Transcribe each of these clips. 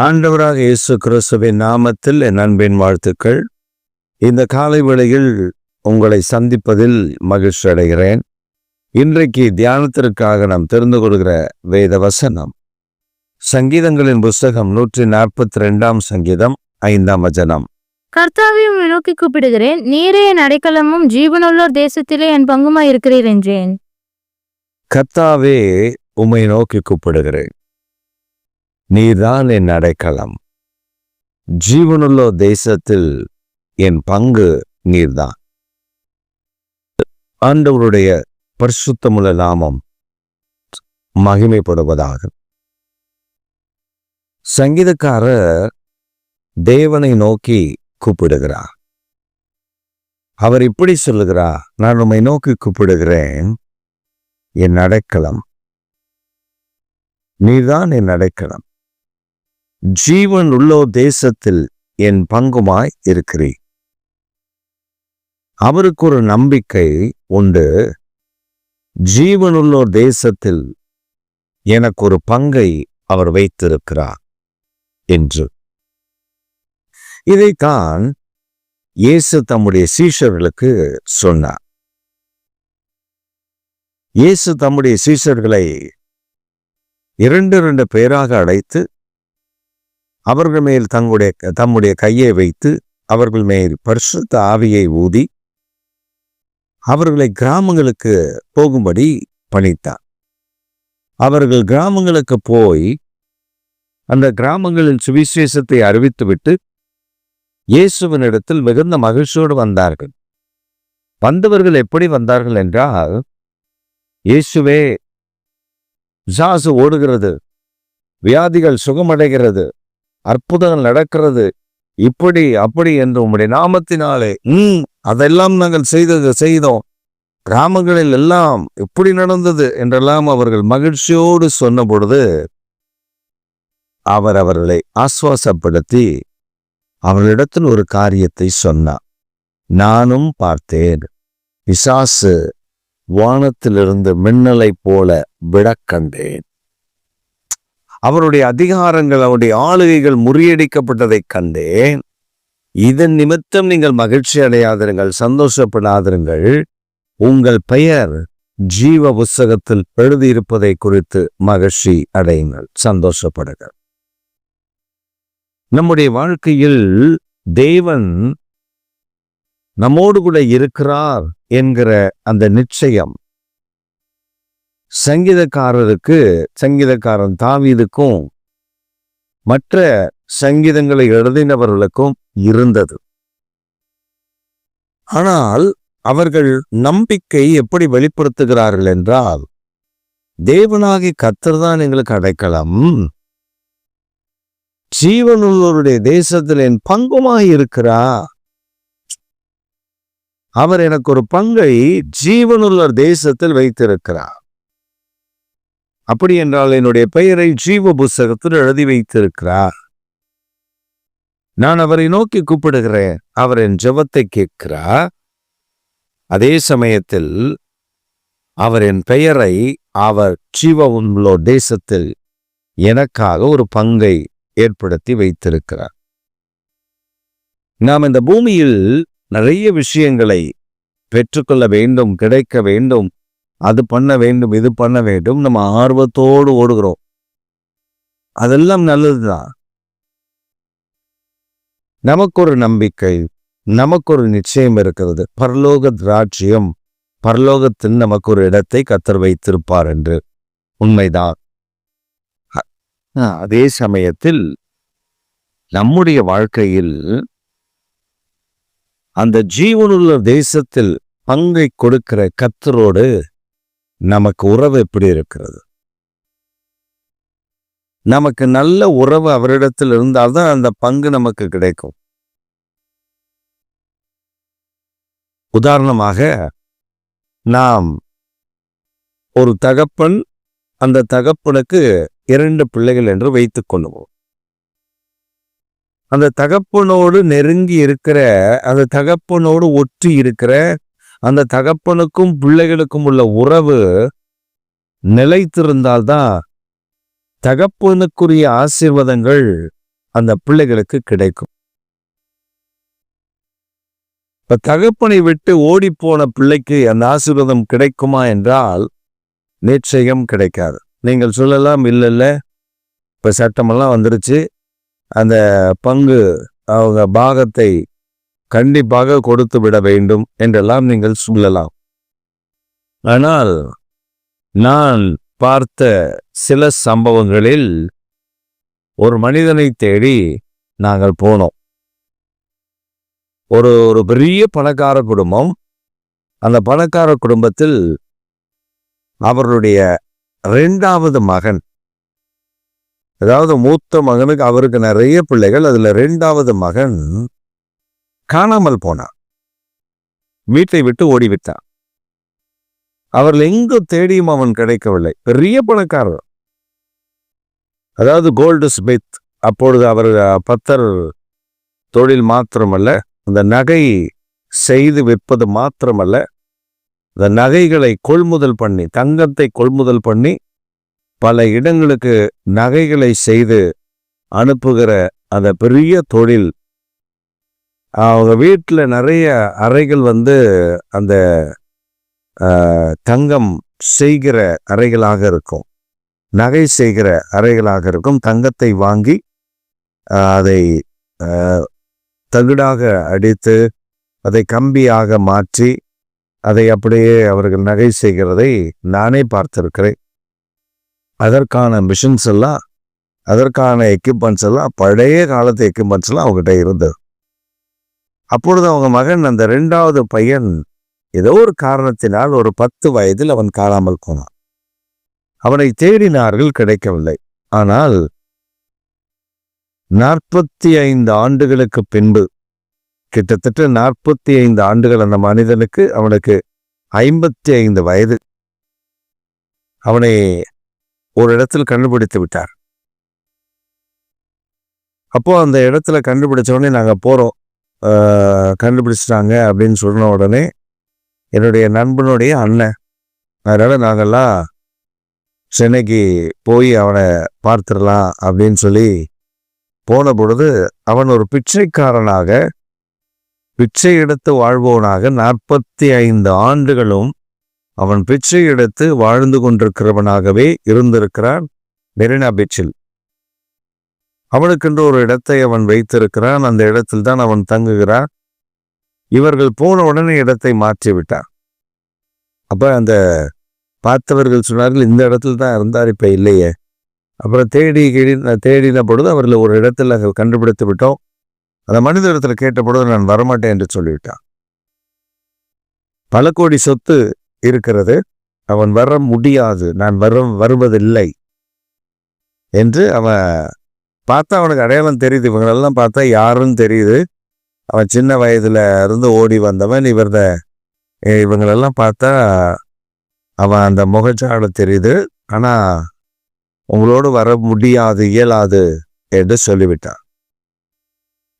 ஆண்டவராக இயேசு கிறிஸ்துவின் நாமத்தில் என் அன்பின் வாழ்த்துக்கள். இந்த காலை வேளையில் உங்களை சந்திப்பதில் மகிழ்ச்சி அடைகிறேன். இன்றைக்கு தியானத்திற்காக நாம் தெரிந்து கொள்கிற வேத வசனம் சங்கீதங்களின் புஸ்தகம் 142 சங்கீதம் 5 வசனம். கர்த்தாவே, உம்மை நோக்கி கூப்பிடுகிறேன், நீரே என் அடைக்கலமும் ஜீவனுள்ளோர் தேசத்திலே என் பங்குமாய் இருக்கிறீர் என்றேன். கர்த்தாவே, உம்மை நோக்கி கூப்பிடுகிறேன், நீர்தான் என் அடைக்கலம், ஜீவனுள்ளோர் தேசத்தில் என் பங்கு நீர்தான். ஆண்டவருடைய பரிசுத்தமுள்ள நாமம் மகிமைப்படுவதாக. சங்கீதக்காரர் தேவனை நோக்கி கூப்பிடுகிறார். அவர் இப்படி சொல்லுகிறார், நான் உம்மை நோக்கி கூப்பிடுகிறேன், என் அடைக்கலம், நீதான் என் அடைக்கலம், ஜீவன் உள்ளோர் தேசத்தில் என் பங்குமாய் இருக்கிறீர். அவருக்கு ஒரு நம்பிக்கை உண்டு, ஜீவனுள்ளோர் தேசத்தில் எனக்கு ஒரு பங்கை அவர் வைத்திருக்கிறார் என்று. இதைத்தான் இயேசு தம்முடைய சீஷர்களுக்கு சொன்னார். இயேசு தம்முடைய சீஷர்களை 2 பேராக அழைத்து அவர்கள் மேல் தம்முடைய கையை வைத்து அவர்கள் மேல் பரிசுத்த ஆவியை ஊதி அவர்களை கிராமங்களுக்கு போகும்படி பணித்தார். அவர்கள் கிராமங்களுக்கு போய் அந்த கிராமங்களில் சுவிசேஷத்தை அறிவித்துவிட்டு இயேசுவினிடத்தில் மிகுந்த மகிழ்ச்சியோடு வந்தார்கள். வந்தவர்கள் எப்படி வந்தார்கள் என்றால், இயேசுவே, பிசாசு ஓடுகிறது, வியாதிகள் சுகமடைகிறது, அற்புதங்கள் நடக்கிறது, இப்படி அப்படி என்று உம்முடைய நாமத்தினாலே அதெல்லாம் நாங்கள் செய்தோம், கிராமங்களில் எல்லாம் இப்படி நடந்தது என்றெல்லாம் அவர்கள் மகிழ்ச்சியோடு சொன்ன பொழுது அவர் அவர்களை ஆசுவாசப்படுத்தி அவர்களிடத்தில் ஒரு காரியத்தை சொன்னார். நானும் பார்த்தேன், பிசாசு வானத்திலிருந்து மின்னலை போல விடக்கண்டேன். அவருடைய அதிகாரங்கள், அவருடைய ஆளுகைகள் முறியடிக்கப்பட்டதை கண்டேன். இதன் நிமித்தம் நீங்கள் மகிழ்ச்சி அடையாதிருங்கள், சந்தோஷப்படாதிருங்கள், உங்கள் பெயர் ஜீவ புஸ்தகத்தில் எழுதியிருப்பதை குறித்து மகிழ்ச்சி அடையுங்கள், சந்தோஷப்படுங்கள். நம்முடைய வாழ்க்கையில் தேவன் நம்மோடு கூட இருக்கிறார் என்கிற அந்த நிச்சயம் சங்கீதக்காரன் தாவீதுக்கும் மற்ற சங்கீதங்களை எழுதினவர்களுக்கும் இருந்தது. ஆனால் அவர்கள் நம்பிக்கை எப்படி வெளிப்படுத்துகிறார்கள் என்றால், தேவனாகி கர்த்தர் தான் எங்களுக்கு அடைக்கலம், ஜீவனுள்ளோருடைய தேசத்தில் என் பங்குமாய் இருக்கிறார், அவர் எனக்கு ஒரு பங்கை ஜீவனுள்ளோர் தேசத்தில் வைத்திருக்கிறார். அப்படி என்றால் என்னுடைய பெயரை ஜீவ புஸ்தகத்தில் எழுதி வைத்திருக்கிறார். நான் அவரை நோக்கி கூப்பிடுகிறேன், அவர் என் ஜெபத்தை கேட்கிறார். அதே சமயத்தில் அவர் என் பெயரை அவர் ஜீவனுள்ளோர் தேசத்தில் எனக்காக ஒரு பங்கை ஏற்படுத்தி வைத்திருக்கிறார். நாம் இந்த பூமியில் நிறைய விஷயங்களை பெற்றுக்கொள்ள வேண்டும், கிடைக்க வேண்டும், அது பண்ண வேண்டும், இது பண்ண வேண்டும், நம்ம ஆர்வத்தோடு ஓடுகிறோம். அதெல்லாம் நல்லதுதான். நமக்கு ஒரு நம்பிக்கை, நமக்கு ஒரு நிச்சயம் இருக்கிறது, பரலோக ராஜ்யம், பரலோகத்தில் நமக்கு ஒரு இடத்தை கர்த்தர் வைத்திருப்பார் என்று. உண்மைதான். அதே சமயத்தில் நம்முடைய வாழ்க்கையில் அந்த ஜீவனுள்ள தேசத்தில் பங்கை கொடுக்கிற கர்த்தரோடு நமக்கு உறவு எப்படி இருக்கிறது? நமக்கு நல்ல உறவு அவரிடத்தில் இருந்தால்தான் அந்த பங்கு நமக்கு கிடைக்கும். உதாரணமாக, நாம் ஒரு தகப்பன், அந்த தகப்பனுக்கு 2 பிள்ளைகள் என்று வைத்துக் கொள்ளுவோம். அந்த தகப்பனோடு நெருங்கி இருக்கிற, அந்த தகப்பனோடு ஒற்றி இருக்கிற, அந்த தகப்பனுக்கும் பிள்ளைகளுக்கும் உள்ள உறவு நிலைத்திருந்தால்தான் தகப்பனுக்குரிய ஆசீர்வாதங்கள் அந்த பிள்ளைகளுக்கு கிடைக்கும். இப்ப தகப்பனை விட்டு ஓடிப்போன பிள்ளைக்கு அந்த ஆசீர்வாதம் கிடைக்குமா என்றால் நிச்சயம் கிடைக்காது. நீங்கள் சொல்லலாம், இல்ல இப்ப சட்டமெல்லாம் வந்துருச்சு, அந்த பங்கு அவங்க பாகத்தை கண்டிப்பாக கொடுத்து விட வேண்டும் என்றெல்லாம் நீங்கள் சொல்லலாம். ஆனால் நான் பார்த்த சில சம்பவங்களில் ஒரு மனிதனை தேடி நாங்கள் போனோம். ஒரு பெரிய பணக்கார குடும்பம். அந்த பணக்கார குடும்பத்தில் அவருடைய 2வது மகன், அதாவது மூத்த மகனுக்கு அவருக்கு நிறைய பிள்ளைகள், அதுல 2வது மகன் காணாமல் போனான். வீட்டை விட்டு ஓடிவிட்டான். அவர்கள் எங்கு தேடியும் அவன் கிடைக்கவில்லை. பெரிய பணக்காரர், அதாவது கோல்டு ஸ்மித். அப்பொழுது அவர் பத்தர் தொழில் மாத்திரமல்ல, அந்த நகை செய்து விற்பது மாத்திரமல்ல, அந்த நகைகளை கொள்முதல் பண்ணி, தங்கத்தை கொள்முதல் பண்ணி பல இடங்களுக்கு நகைகளை செய்து அனுப்புகிற அந்த பெரிய தொழில். அவங்க வீட்டில் நிறைய அறைகள் அந்த தங்கம் செய்கிற அறைகளாக இருக்கும், நகை செய்கிற அறைகளாக இருக்கும். தங்கத்தை வாங்கி அதை தகுடாக அடித்து அதை கம்பியாக மாற்றி அதை அப்படியே அவர்கள் நகை செய்கிறதை நானே பார்த்திருக்கிறேன். அதற்கான மிஷின்ஸ் எல்லாம், அதற்கான எக்யூப்மெண்ட்ஸ் எல்லாம், பழைய காலத்து எக்யூப்மெண்ட்ஸ் எல்லாம் அவங்ககிட்ட இருந்தது. அப்பொழுது அவங்க மகன், அந்த 2வது பையன், ஏதோ ஒரு காரணத்தினால் ஒரு 10 வயதில் அவன் காணாமல் போனான். அவனை தேடினார்கள், கிடைக்கவில்லை. ஆனால் 45 ஆண்டுகளுக்கு பின்பு, கிட்டத்தட்ட 45 ஆண்டுகள் அந்த மனிதனுக்கு, அவனுக்கு 55 வயது, அவனை ஒரு இடத்தில் கண்டுபிடித்து விட்டார். அப்போ அந்த இடத்துல கண்டுபிடிச்ச உடனே நாங்கள் போகிறோம். கண்டுபிடிச்சிட்டாங்க அப்படின்னு சொன்ன உடனே என்னுடைய நண்பனுடைய அண்ணன், அதனால் நாங்கள்லாம் சென்னைக்கு போய் அவனை பார்த்துடலாம் அப்படின்னு சொல்லி போன பொழுது, அவன் ஒரு பிச்சைக்காரனாக, பிச்சை எடுத்து வாழ்பவனாக 45 ஆண்டுகளும் அவன் பிச்சை எடுத்து வாழ்ந்து கொண்டிருக்கிறவனாகவே இருந்திருக்கிறான் மெரினா பீச்சில். அவனுக்கென்று ஒரு இடத்தை அவன் வைத்திருக்கிறான். அந்த இடத்தில் தான் அவன் தங்குகிறான். இவர்கள் போன உடனே இடத்தை மாற்றி விட்டான். அப்ப அந்த பார்த்தவர்கள் சொன்னார்கள், இந்த இடத்துல தான் இருந்தார், இப்ப இல்லையே. அப்புறம் தேடின பொழுது அவர்கள் ஒரு இடத்துல கண்டுபிடித்து விட்டோம். அந்த மனித இடத்துல கேட்ட பொழுது நான் வரமாட்டேன் என்று சொல்லிவிட்டான். பல கோடி சொத்து இருக்கிறது, அவன் வர முடியாது, நான் வருவதில்லை என்று அவன் பார்த்தா. அவனுக்கு அடையாளம் தெரியுது, இவங்களெல்லாம் பார்த்தா யாருன்னு தெரியுது. அவன் சின்ன வயதுல இருந்து ஓடி வந்தவன். இவங்களெல்லாம் பார்த்தா அவன் அந்த முகச்சாடு தெரியுது. ஆனா உங்களோடு வர முடியாது, இயலாது என்று சொல்லிவிட்டான்.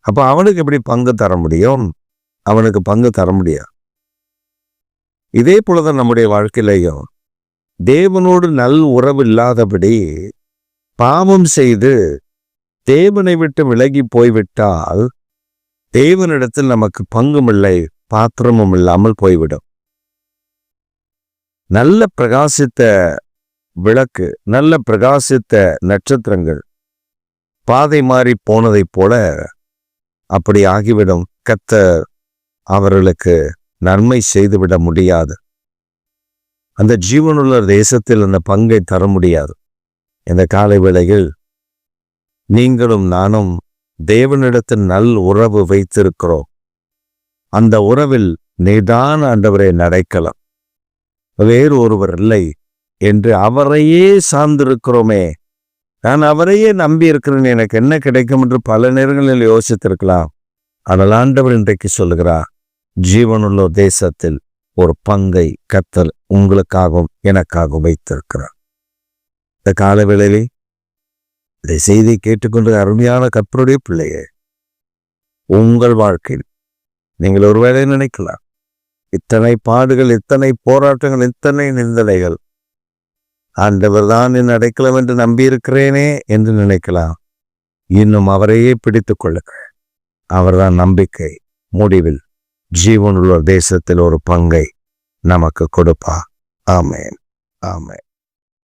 அப்ப அவனுக்கு எப்படி பங்கு தர முடியும்? அவனுக்கு பங்கு தர முடியாது. இதே போலதான் நம்முடைய வாழ்க்கையிலையும் தேவனோடு நல் உறவு இல்லாதபடி பாவம் செய்து தேவனை விட்டு விலகி போய்விட்டால் தேவனிடத்தில் நமக்கு பங்கும் இல்லை, பாத்திரமும் இல்லாமல் போய்விடும். நல்ல பிரகாசித்த விளக்கு, நல்ல பிரகாசித்த நட்சத்திரங்கள் பாதை மாறி போனதைப் போல அப்படி ஆகிவிடும். கர்த்தர் அவர்களுக்கு நன்மை செய்துவிட முடியாது. அந்த ஜீவனுள்ள தேசத்தில் அந்த பங்கை தர முடியாது. இந்த காலை வேளையில் நீங்களும் நானும் தேவனிடத்தில் நல் உறவு வைத்திருக்கிறோம். அந்த உறவில் நீதான் ஆண்டவரை நடக்கலாம், வேறு ஒருவர் இல்லை என்று அவரையே சார்ந்திருக்கிறோமே. நான் அவரையே நம்பி இருக்கிறேன், எனக்கு என்ன கிடைக்கும் என்று பல நேரங்களில் யோசித்திருக்கலாம். ஆனால் ஆண்டவர் இன்றைக்கு சொல்லுகிறார், ஜீவனுள்ள தேசத்தில் ஒரு பங்கை கர்த்தர் உங்களுக்காகவும் எனக்காகவும் வைத்திருக்கிறார். இந்த காலவேளையிலே இந்த செய்தியை கேட்டுக்கொண்டு அருமையான கர்த்தருடைய பிள்ளையே, உங்கள் வாழ்க்கையில் நீங்கள் ஒருவேளை நினைக்கலாம், இத்தனை பாடுகள், இத்தனை போராட்டங்கள், இத்தனை நிந்தனைகள், ஆண்டவர் தான் என் அடைக்கலம் என்று நம்பியிருக்கிறேனே என்று நினைக்கலாம். இன்னும் அவரையே பிடித்துக் கொள்ளுங்கள். அவர்தான் நம்பிக்கை. முடிவில் ஜீவனுள்ள தேசத்தில் ஒரு பங்கை நமக்கு கொடுப்பார். ஆமென். ஆமென்.